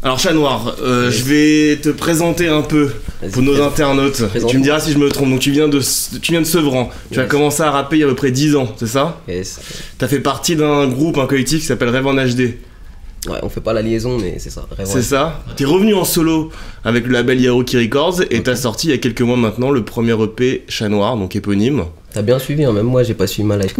Alors Chat Noir, je vais te présenter un peu pour nos internautes. Tu me diras si je me trompe. Donc tu viens de Sevran. Tu as commencé à rapper il y a à peu près 10 ans, c'est ça? Yes. T'as fait partie d'un groupe, un collectif qui s'appelle Rêve en HD. Ouais, on fait pas la liaison, mais c'est ça. C'est ça. T'es revenu en solo avec le label Yaoki Records et t'as sorti il y a quelques mois maintenant le premier EP Chat Noir, donc éponyme. T'as bien suivi, hein, même moi j'ai pas suivi ma life.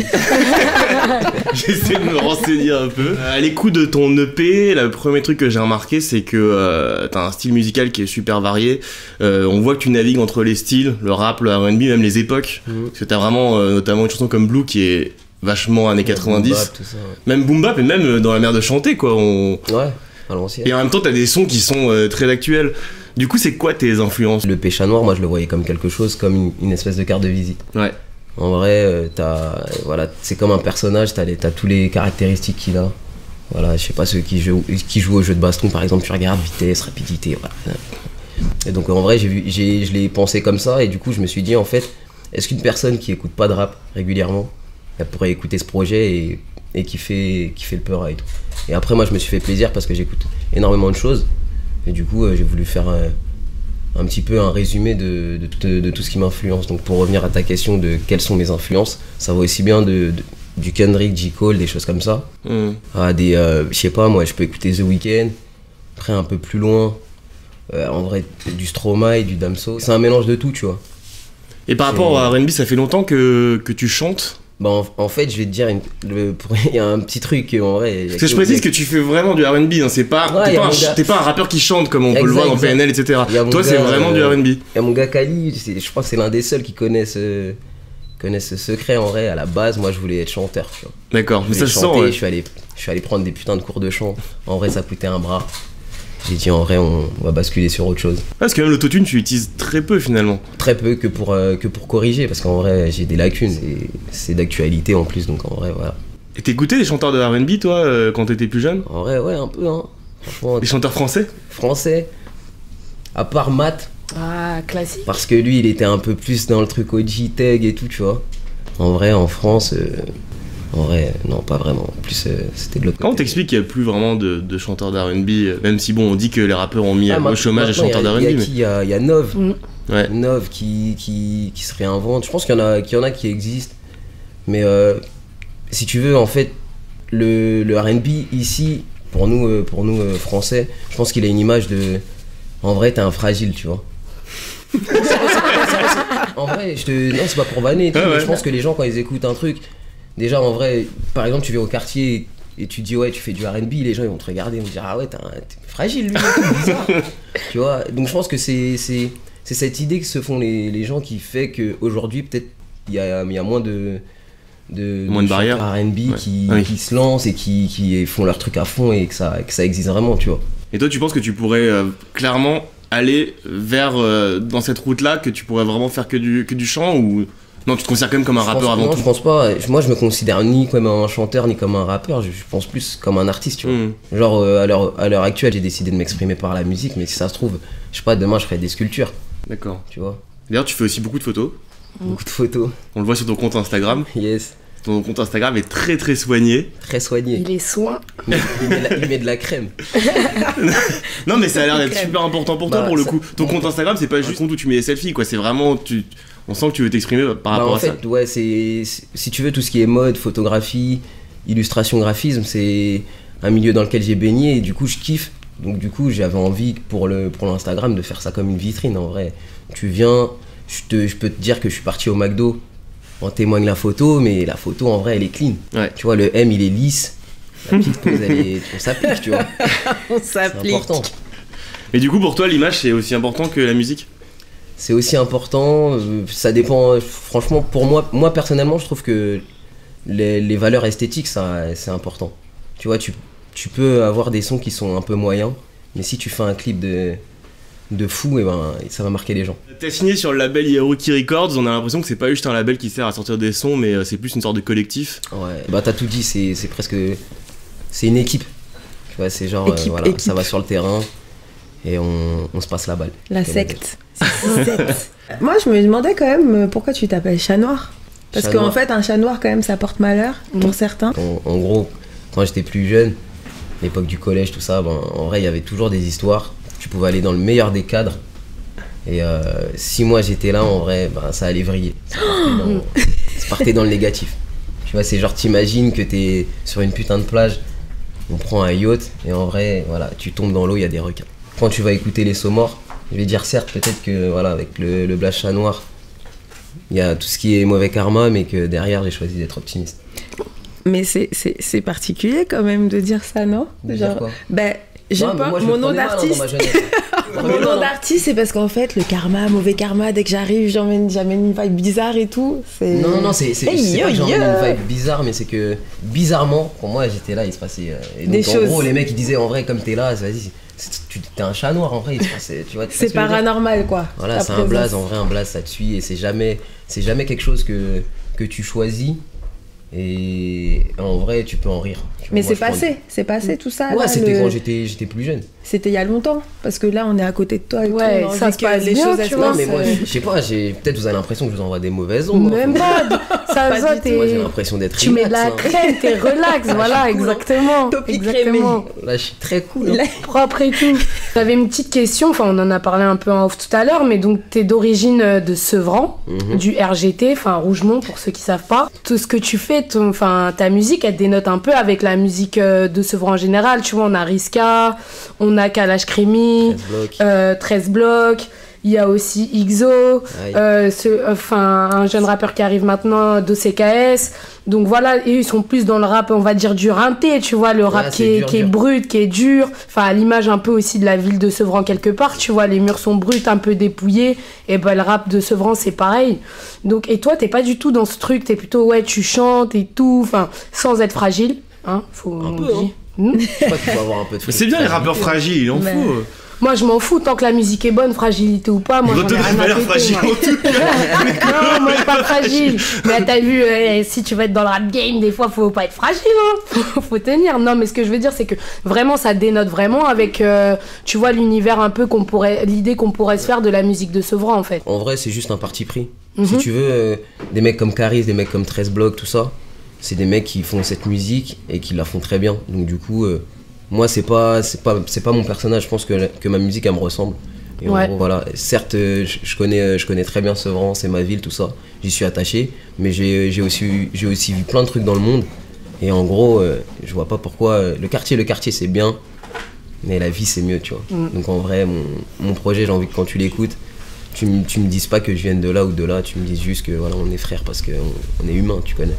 J'essaie de me renseigner un peu. À l'écoute de ton EP, le premier truc que j'ai remarqué, c'est que t'as un style musical qui est super varié. On voit que tu navigues entre les styles, le rap, le R&B, même les époques. Parce que t'as vraiment notamment une chanson comme Blue qui est vachement années 90. Boom bap, tout ça, ouais. Même boom bap et même dans la manière de chanter, quoi. Ouais, à l'ancienne. Et en même temps, t'as des sons qui sont très actuels. Du coup, c'est quoi tes influences? Le Chat Noir, moi je le voyais comme quelque chose, comme une espèce de carte de visite. Ouais. En vrai, voilà, c'est comme un personnage, t'as tous les caractéristiques qu'il a. Voilà, je sais pas, ceux qui jouent au jeu de baston, par exemple, tu regardes vitesse, rapidité, voilà. Et donc en vrai, je l'ai pensé comme ça, et du coup, je me suis dit, en fait, est-ce qu'une personne qui écoute pas de rap régulièrement, elle pourrait écouter ce projet et qui fait le peur et tout. Et après, moi, je me suis fait plaisir parce que j'écoute énormément de choses, et du coup, j'ai voulu faire un petit peu un résumé de tout ce qui m'influence. Donc pour revenir à ta question de quelles sont mes influences, ça va aussi bien du Kendrick, J. Cole, des choses comme ça, à des, je sais pas, moi je peux écouter The Weeknd, après un peu plus loin, en vrai du Stromae, du Damso, c'est un mélange de tout, tu vois. Et par rapport à R&B, ça fait longtemps que tu chantes? Bah en fait, je vais te dire, il y a un petit truc en vrai. Parce que je précise que tu fais vraiment du R&B, hein, c'est pas, ouais, t'es pas un rappeur qui chante comme on peut le voir dans PNL, etc. Toi, c'est vraiment du R&B. Il y a mon gars Kali, je crois que c'est l'un des seuls qui connaissent ce secret en vrai. À la base, moi, je voulais être chanteur, tu vois. D'accord, mais ça se sent. Ouais. Je suis allé prendre des putains de cours de chant. En vrai, ça coûtait un bras. J'ai dit en vrai, on va basculer sur autre chose. Parce que même l'autotune, tu l'utilises très peu finalement. Très peu que pour corriger, parce qu'en vrai, j'ai des lacunes. C'est d'actualité en plus, donc en vrai, voilà. Et t'écoutais les chanteurs de R&B, toi, quand t'étais plus jeune? En vrai, ouais, un peu, hein. Franchement. Les chanteurs français? Français. À part Matt. Ah, classique. Parce que lui, il était un peu plus dans le truc OG Tag et tout, tu vois. En vrai, en France. En vrai, non, pas vraiment. En plus, c'était de l'autre côté. Comment t'expliques qu'il n'y a plus vraiment de chanteurs d'R&B, même si bon, on dit que les rappeurs ont mis au chômage les chanteurs d'R&B. Il y a Nov. Ouais. Nov qui se réinvente. Je pense qu'il y en a qui existent. Mais si tu veux, en fait, le R&B ici, pour nous français, je pense qu'il a une image de. En vrai, t'es un fragile, tu vois. En vrai, non, c'est pas pour vanner. Je pense que les gens, quand ils écoutent un truc. Déjà, en vrai, par exemple, tu viens au quartier et tu dis ouais, tu fais du R&B, les gens ils vont te regarder, ils vont te dire ah ouais, t'es fragile, lui, c'est bizarre. Tu vois, donc je pense que c'est cette idée que se font les gens qui fait qu'aujourd'hui, peut-être, il y a moins de barrières R&B qui se lancent et qui font leur truc à fond et que ça existe vraiment, tu vois. Et toi, tu penses que tu pourrais clairement aller vers dans cette route-là, que tu pourrais vraiment faire que du chant ou... Non, tu te considères quand même comme un rappeur avant tout? Non, je pense pas. Moi, je me considère ni comme un chanteur, ni comme un rappeur. Je pense plus comme un artiste, tu vois. Genre, à l'heure actuelle, j'ai décidé de m'exprimer par la musique, mais si ça se trouve, je sais pas, demain, je ferai des sculptures. D'accord. Tu vois. D'ailleurs, tu fais aussi beaucoup de photos. Beaucoup de photos. On le voit sur ton compte Instagram. Yes. Ton compte Instagram est très très soigné. Très soigné. Il est soin. Il met de la crème. Non, mais ça a l'air d'être super important pour toi, pour le coup. Ton compte Instagram, c'est pas juste un compte où tu mets des selfies, quoi. C'est vraiment... On sent que tu veux t'exprimer par rapport à ça. En fait, ouais, si tu veux, tout ce qui est mode, photographie, illustration, graphisme, c'est un milieu dans lequel j'ai baigné et du coup, je kiffe. Donc du coup, j'avais envie pour l'Instagram de faire ça comme une vitrine, en vrai. Tu viens, je peux te dire que je suis parti au McDo, en témoigne la photo, mais la photo, en vrai, elle est clean. Ouais. Tu vois, le M, il est lisse. La petite pose, on s'applique, tu vois. On s'applique. C'est important. Et du coup, pour toi, l'image, c'est aussi important que la musique? C'est aussi important, ça dépend, franchement, pour moi personnellement, je trouve que les valeurs esthétiques, c'est important. Tu vois, tu peux avoir des sons qui sont un peu moyens, mais si tu fais un clip de fou, et ben, ça va marquer les gens. T'as signé sur le label Yaoki Records, on a l'impression que c'est pas juste un label qui sert à sortir des sons, mais c'est plus une sorte de collectif. Ouais, bah t'as tout dit, c'est presque... C'est une équipe. Tu vois, c'est genre, équipe. Ça va sur le terrain et on se passe la balle. La secte. Moi, je me demandais quand même pourquoi tu t'appelles Chat Noir. Parce qu'en fait, un chat noir, quand même, ça porte malheur pour certains. En gros, quand j'étais plus jeune, l'époque du collège, tout ça, en vrai, il y avait toujours des histoires. Tu pouvais aller dans le meilleur des cadres. Et si moi j'étais là, en vrai, ça allait vriller. Ça partait dans le négatif. Tu vois, c'est genre, t'imagines que t'es sur une putain de plage, on prend un yacht, et en vrai, voilà, tu tombes dans l'eau, il y a des requins. Quand tu vas écouter les Somors, je vais dire certes, peut-être que, voilà, avec le Black Chat Noir, il y a tout ce qui est mauvais karma, mais que derrière, j'ai choisi d'être optimiste. Mais c'est particulier quand même de dire ça, non? Dire quoi? J'ai pas mon nom d'artiste. Mon nom d'artiste, c'est parce qu'en fait, le karma, mauvais karma, dès que j'amène une vibe bizarre et tout. Non, c'est pas que j'emmène une vibe bizarre, mais c'est que bizarrement, pour moi, j'étais là, il se passait des choses. En gros, les mecs ils disaient en vrai, comme t'es là, vas-y, t'es un chat noir en vrai, il se passait, tu vois. C'est paranormal quoi. Voilà, c'est un blaze, en vrai, un blaze ça te suit et c'est jamais quelque chose que tu choisis. Et en vrai, tu peux en rire. Mais c'est passé tout ça. Ouais, c'était quand j'étais plus jeune. C'était il y a longtemps, parce que là on est à côté de toi et ouais, tout, ça se passe les choses. Tu vois, mais moi, je sais pas, peut-être vous avez l'impression que je vous envoie des mauvaises ondes. Même pas, ça se voit, moi j'ai l'impression d'être tu mets de la crème, t'es relax, voilà, exactement. Exactement. Là, je suis très cool. Propre et tout. J'avais une petite question, enfin on en a parlé un peu en off tout à l'heure, mais donc t'es d'origine de Sevran, du RGT, enfin Rougemont pour ceux qui savent pas. Tout ce que tu fais, ta musique, elle dénote un peu avec la musique de Sevran en général. Tu vois, on a Riska, on a Kalash Krimi, 13 blocs, il y a aussi Ixo, un jeune rappeur qui arrive maintenant, DOCKS. Donc voilà, et ils sont plus dans le rap, on va dire, du rinté, tu vois, le rap qui est brut, qui est dur. Enfin, à l'image un peu aussi de la ville de Sevran quelque part, tu vois, les murs sont bruts, un peu dépouillés. Et ben le rap de Sevran, c'est pareil. Donc, et toi, t'es pas du tout dans ce truc, t'es plutôt, ouais, tu chantes et tout, enfin, sans être fragile, hein, faut... Un peu, hein. Je crois qu'il faut avoir un peu de c'est bien les rappeurs fragiles, il en faut. Moi, je m'en fous, tant que la musique est bonne, fragilité ou pas, moi, j'en ai rien à péter, fragile moi. Non, moi, je suis pas fragile. Mais t'as vu, si tu veux être dans le rap game, des fois, faut pas être fragile, hein. Faut tenir. Non, mais ce que je veux dire, c'est que vraiment, ça dénote vraiment avec, tu vois, l'univers un peu l'idée qu'on pourrait se faire de la musique de Sevran, en fait. En vrai, c'est juste un parti pris. Si tu veux, des mecs comme Caris, des mecs comme 13 blocs, tout ça, c'est des mecs qui font cette musique et qui la font très bien. Donc, du coup... moi c'est pas mon personnage, je pense que ma musique elle me ressemble. Et en gros, voilà, certes je connais très bien Sevran, c'est ma ville, tout ça, j'y suis attaché, mais j'ai aussi vu plein de trucs dans le monde. Et en gros, je vois pas pourquoi le quartier c'est bien, mais la vie c'est mieux, tu vois. Donc en vrai, mon projet, j'ai envie que quand tu l'écoutes, tu me dises pas que je vienne de là ou de là, tu me dises juste que voilà, on est frères parce qu'on est humain, tu connais.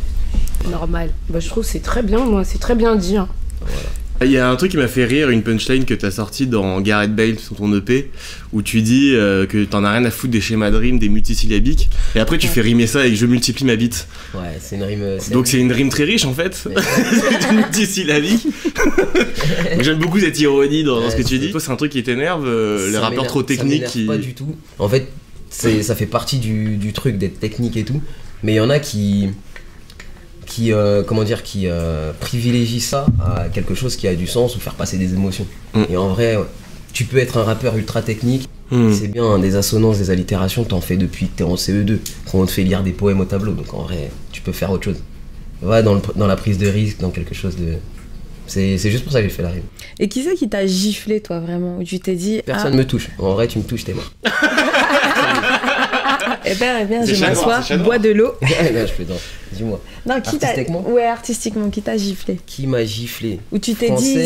Normal. Bah, je trouve que c'est très bien, moi, c'est très bien dit, hein. Voilà. Il y a un truc qui m'a fait rire, une punchline que t'as sortie dans Gareth Bale sur ton EP, où tu dis que t'en as rien à foutre des schémas de rime, des multisyllabiques, et après tu fais rimer ça avec je multiplie ma bite. Ouais, c'est une rime. Donc c'est une rime très riche en fait, c'est une multisyllabique. J'aime beaucoup cette ironie dans ce que tu dis. Toi, c'est un truc qui t'énerve, les rappeurs trop techniques qui. Pas du tout. En fait, ça fait partie du truc d'être technique et tout, mais il y en a qui privilégie ça à quelque chose qui a du sens ou faire passer des émotions. Et en vrai, tu peux être un rappeur ultra technique, c'est bien, hein, des assonances, des allitérations, t'en fais depuis que t'es en CE2, quand on te fait lire des poèmes au tableau, donc en vrai, tu peux faire autre chose. Ouais, dans la prise de risque, dans quelque chose de... C'est juste pour ça que j'ai fait la rime. Et qui c'est qui t'a giflé, toi, vraiment, où tu t'es dit... Personne me touche. En vrai, tu me touches, t'es mort. Eh bien, je m'assois, bois de l'eau. Non, je plaisante. Dis-moi. Non, qui artistiquement Ouais, artistiquement, qui t'a giflé? Qui m'a giflé? Où tu t'es dit,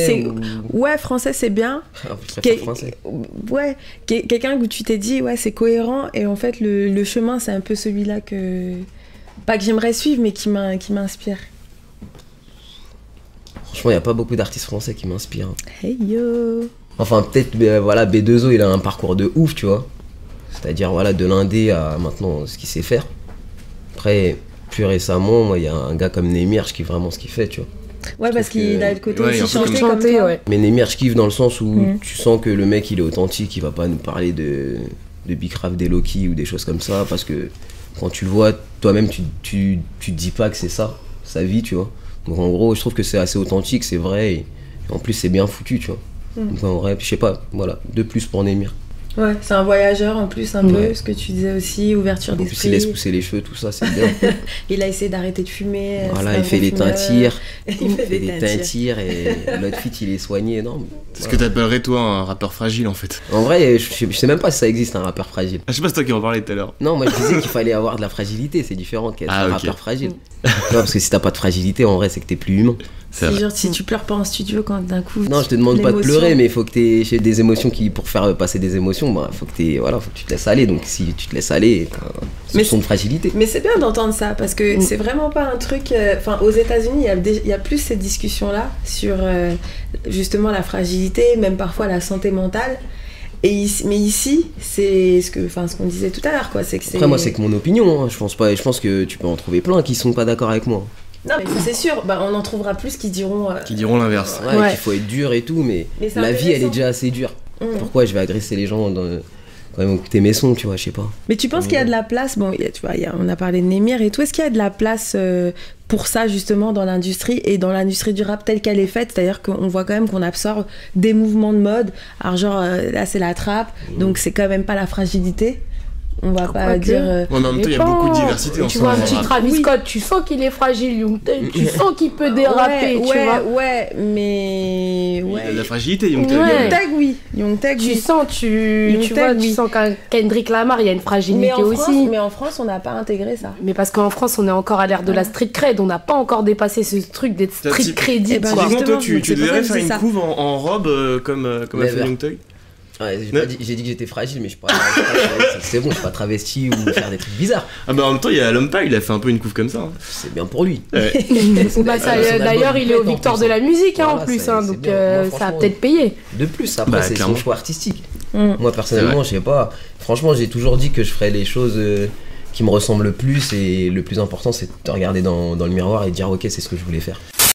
ouais, français, c'est bien. Je préfère français. Ouais, quelqu'un où tu t'es dit, ouais, c'est cohérent, et en fait, le chemin, c'est un peu celui-là que... Pas que j'aimerais suivre, mais qui m'inspire. Franchement, il n'y a pas beaucoup d'artistes français qui m'inspirent. Hey yo. Enfin, peut-être, voilà, B2O, il a un parcours de ouf, tu vois. C'est-à-dire, voilà, de l'indé à maintenant ce qu'il sait faire. Après, plus récemment, moi, il y a un gars comme Némir, je kiffe vraiment ce qu'il fait, tu vois. Ouais, parce qu'il a le côté aussi chanter comme toi. Ouais. Mais Némir, je kiffe dans le sens où tu sens que le mec, il est authentique, il va pas nous parler de Bicraft, des Loki ou des choses comme ça, parce que quand tu le vois, toi-même, tu te dis pas que c'est ça, sa vie, tu vois. Donc en gros, je trouve que c'est assez authentique, c'est vrai, et en plus, c'est bien foutu, tu vois. Donc en vrai, je sais pas, voilà, de plus pour Némir. Ouais, c'est un voyageur en plus, un peu, ce que tu disais aussi, ouverture En plus, d'esprit. il laisse pousser les cheveux, tout ça, c'est bien. Il a essayé d'arrêter de fumer. Voilà, il fait les teintures. Il fait des teintures et l'autre fit, il est soigné. Non, C'est ce que t'appellerais, toi, un rappeur fragile, en fait. En vrai, je sais même pas si ça existe un rappeur fragile. Ah, je sais pas, c'est toi qui en parlais tout à l'heure. Non, moi je disais qu'il fallait avoir de la fragilité, c'est différent qu'être un ok. rappeur fragile. Tu vois, parce que si t'as pas de fragilité, en vrai, c'est que t'es plus humain. C'est Si, vrai. genre, si tu pleures pas en studio quand d'un coup. Non, je te demande pas de l'émotion. pleurer, mais il faut que t'aies des émotions pour faire passer des émotions, bah, faut que tu te laisses aller. Donc si tu te laisses aller, t'as un Mais soupçon de fragilité. Mais c'est bien d'entendre ça parce que c'est vraiment pas un truc. Enfin, aux États-Unis, il y a plus cette discussion-là sur justement la fragilité, même parfois la santé mentale. Mais ici, c'est ce qu'on disait tout à l'heure, quoi. C'est que Après, moi, c'est que mon opinion. Hein. Je pense que tu peux en trouver plein qui sont pas d'accord avec moi. Non, mais c'est sûr. Bah, on en trouvera plus qui diront. Qui diront l'inverse. Ouais, qu'il faut être dur et tout, mais Mais c'est la vie, elle est intéressant. déjà assez dure. Mm. Pourquoi je vais agresser les gens quand même écouter mes sons, tu vois, je sais pas. Mais tu penses qu'il y a de la place, bon, tu vois, on a parlé de Némir et tout, est-ce qu'il y a de la place pour ça justement dans l'industrie et dans l'industrie du rap telle qu'elle est faite, c'est-à-dire qu'on voit quand même qu'on absorbe des mouvements de mode, alors genre là c'est la trappe, donc c'est quand même pas la fragilité, on va pas Quoique. dire... Ouais, mais en même temps, il y a beaucoup de diversité en Tu ce vois un moment. petit Travis Oui. Scott, tu sens qu'il est fragile, Young Thug, tu sens qu'il peut déraper, tu vois. Ouais, mais... Il Ouais. a de la fragilité, Young Ouais. Thug. Young Thug, oui. Young Thug, Tu oui. sens, tu Young vois, Thug, tu oui. sens qu'un Kendrick Lamar, il y a une fragilité Mais aussi. en France, on n'a pas intégré ça. Mais parce qu'en France, on est encore à l'ère de la street cred, on n'a pas encore dépassé ce truc d'être Ça, street si- credit. Eh ben, quoi. Typiquement, toi, justement, tu c'est pour ça devrais que je faire dis une ça. couve en robe comme a fait Never. Young Thug. Ouais, Non. j'ai dit que j'étais fragile, mais je suis pas. C'est bon, je suis pas travesti ou faire des trucs bizarres. Ah bah en même temps, il y a Lompa, il a fait un peu une couve comme ça. Hein. C'est bien pour lui. Ouais. Bah, ça, Son album d'ailleurs, il est au plaît, en Victoire plus, de la musique hein, Voilà, en plus, c'est- hein, c'est donc bien. Moi, ça a franchement, peut-être payé. De plus, après, Bah, c'est clairement. son choix artistique. Mm. Moi, personnellement, je sais pas. Franchement, j'ai toujours dit que je ferais les choses qui me ressemblent le plus. Et le plus important, c'est de te regarder dans le miroir et de dire, ok, c'est ce que je voulais faire.